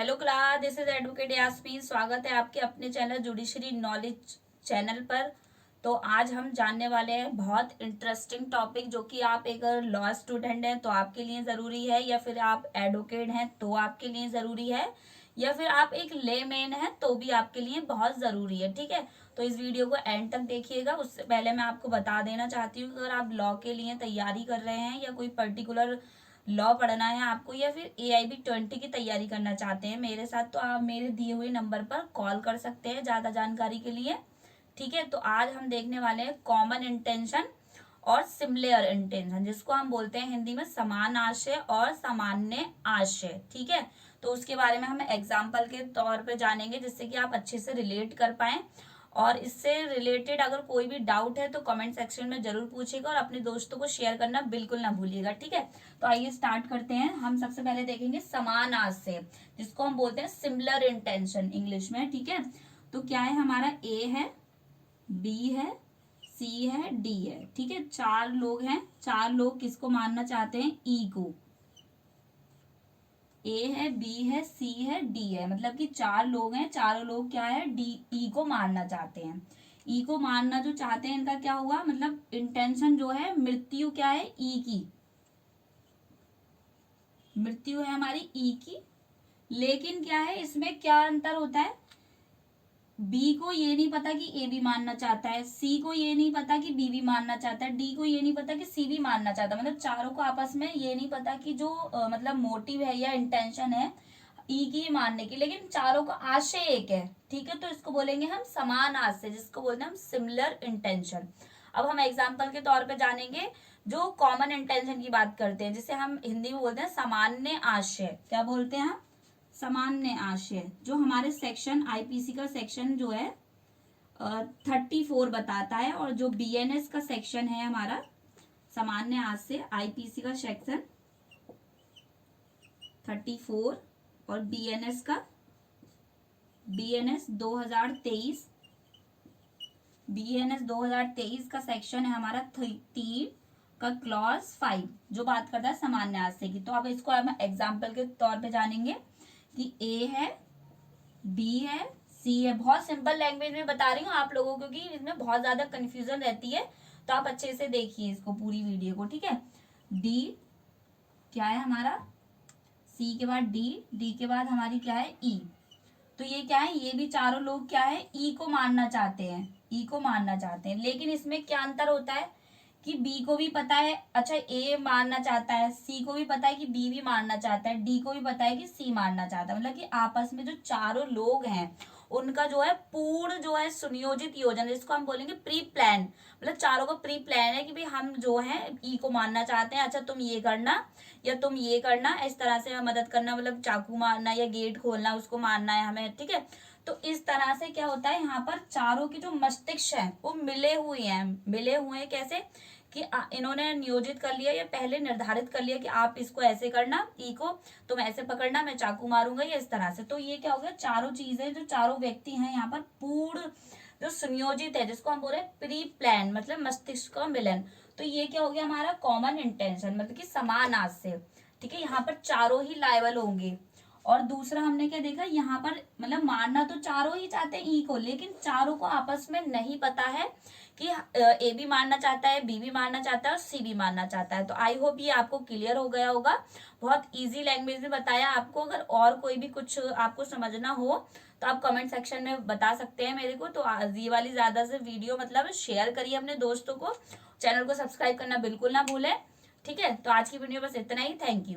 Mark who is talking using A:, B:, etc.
A: Hello class, this is advocate Yasmeen. स्वागत है आपके अपने चैनल जुडिशरी नॉलेज चैनल पर। तो आज हम जानने वाले हैं बहुत इंटरेस्टिंग टॉपिक, जो कि आप अगर लॉ स्टूडेंट हैं तो आपके लिए ज़रूरी है, या फिर आप एडवोकेट हैं तो आपके लिए ज़रूरी है, या फिर आप एक लेमैन हैं तो भी आपके लिए बहुत ज़रूरी है। ठीक है, तो इस वीडियो को एंड तक देखिएगा। उससे पहले मैं आपको बता देना चाहती हूँ कि अगर आप लॉ के लिए तैयारी कर रहे हैं या कोई पर्टिकुलर लॉ पढ़ना है आपको, या फिर AIB 20 की तैयारी करना चाहते हैं मेरे साथ, तो आप मेरे दिए हुए नंबर पर कॉल कर सकते हैं ज़्यादा जानकारी के लिए। ठीक है, तो आज हम देखने वाले हैं कॉमन इंटेंशन और सिमिलर इंटेंशन, जिसको हम बोलते हैं हिंदी में समान आशय और सामान्य आशय। ठीक है, तो उसके बारे में हम एग्जाम्पल के तौर पे जानेंगे, जिससे कि आप अच्छे से रिलेट कर पाएं। और इससे रिलेटेड अगर कोई भी डाउट है तो कमेंट सेक्शन में जरूर पूछिएगा, और अपने दोस्तों को शेयर करना बिल्कुल ना भूलिएगा। ठीक है, तो आइए स्टार्ट करते हैं। हम सबसे पहले देखेंगे समान आशय, जिसको हम बोलते हैं सिमिलर इंटेंशन इंग्लिश में। ठीक है, तो क्या है हमारा, ए है, बी है, सी है, डी है। ठीक है, चार लोग हैं, चार लोग किसको मानना चाहते हैं, ई को। ए है, बी है, सी है, डी है, मतलब कि चार लोग हैं, चारों लोग क्या है, डी ई को मानना चाहते हैं। ई को मानना जो चाहते हैं, इनका क्या हुआ, मतलब इंटेंशन जो है, मृत्यु क्या है, ई की मृत्यु है हमारी ई की। लेकिन क्या है, इसमें क्या अंतर होता है, बी को ये नहीं पता कि ए भी मानना चाहता है, सी को ये नहीं पता कि बी भी मानना चाहता है, डी को ये नहीं पता कि सी भी मानना चाहता है। मतलब चारों को आपस में ये नहीं पता कि जो मतलब मोटिव है या इंटेंशन है ई की मानने की, लेकिन चारों का आशय एक है। ठीक है, तो इसको बोलेंगे हम समान आशय, जिसको बोलते हैं हम सिमिलर इंटेंशन। अब हम एग्जाम्पल के तौर पे जानेंगे जो कॉमन इंटेंशन की बात करते हैं, जिसे हम हिंदी में बोलते हैं सामान्य आशय। क्या बोलते हैं हम, सामान्य आशय। जो हमारे सेक्शन आईपीसी का सेक्शन जो है 34 बताता है, और जो BNS का सेक्शन है हमारा सामान्य आशय, आईपीसी का सेक्शन 34 और BNS 2023 का सेक्शन है हमारा 3 का क्लॉज 5, जो बात करता है सामान्य आशय की। तो अब इसको हम एग्जाम्पल के तौर पे जानेंगे कि ए है, बी है, सी है। बहुत सिंपल लैंग्वेज में बता रही हूँ आप लोगों को, क्योंकि इसमें बहुत ज्यादा कंफ्यूजन रहती है, तो आप अच्छे से देखिए इसको, पूरी वीडियो को। ठीक है, डी क्या है हमारा, सी के बाद डी, डी के बाद हमारी क्या है, ई। तो ये क्या है, ये भी चारों लोग क्या है, ई को मानना चाहते हैं, ई को मानना चाहते हैं। लेकिन इसमें क्या अंतर होता है कि बी को भी पता है, अच्छा ए मानना चाहता है, सी को भी पता है कि बी भी मानना चाहता है, डी को भी पता है कि सी मानना चाहता है। मतलब कि आपस में जो चारों लोग हैं उनका जो है पूर्ण जो है सुनियोजित योजना, जिसको हम बोलेंगे प्री प्लान। मतलब चारों का प्री प्लान है कि भाई हम जो है ई को मानना चाहते हैं, अच्छा तुम ये करना या तुम ये करना, इस तरह से मदद करना, मतलब चाकू मारना या गेट खोलना उसको मानना है हमें। ठीक है, तो इस तरह से क्या होता है, यहाँ पर चारों के जो मस्तिष्क हैं वो मिले हुए हैं। मिले हुए हैं कैसे कि इन्होंने नियोजित कर लिया या पहले निर्धारित कर लिया कि आप इसको ऐसे करना, ई को तुम ऐसे पकड़ना, मैं चाकू मारूंगा, या इस तरह से। तो ये क्या हो गया, चारों चीजें, जो चारों व्यक्ति हैं यहाँ पर पूर्ण जो सुनियोजित है, जिसको हम बोल रहे हैं प्री प्लान, मतलब मस्तिष्क का मिलन। तो ये क्या हो गया हमारा कॉमन इंटेंशन, मतलब कि समान आशय। ठीक है, यहाँ पर चारों ही लायबल होंगे। और दूसरा हमने क्या देखा, यहाँ पर मतलब मारना तो चारों ही चाहते हैं ई को, लेकिन चारों को आपस में नहीं पता है कि ए भी मारना चाहता है, बी भी मारना चाहता है और सी भी मारना चाहता है। तो आई होप ये आपको क्लियर हो गया होगा। बहुत इजी लैंग्वेज में बताया आपको। अगर और कोई भी कुछ आपको समझना हो तो आप कमेंट सेक्शन में बता सकते हैं मेरे को। तो ये वाली ज्यादा से वीडियो मतलब शेयर करिए अपने दोस्तों को। चैनल को सब्सक्राइब करना बिल्कुल ना भूलें। ठीक है, तो आज की वीडियो बस इतना ही। Thank you.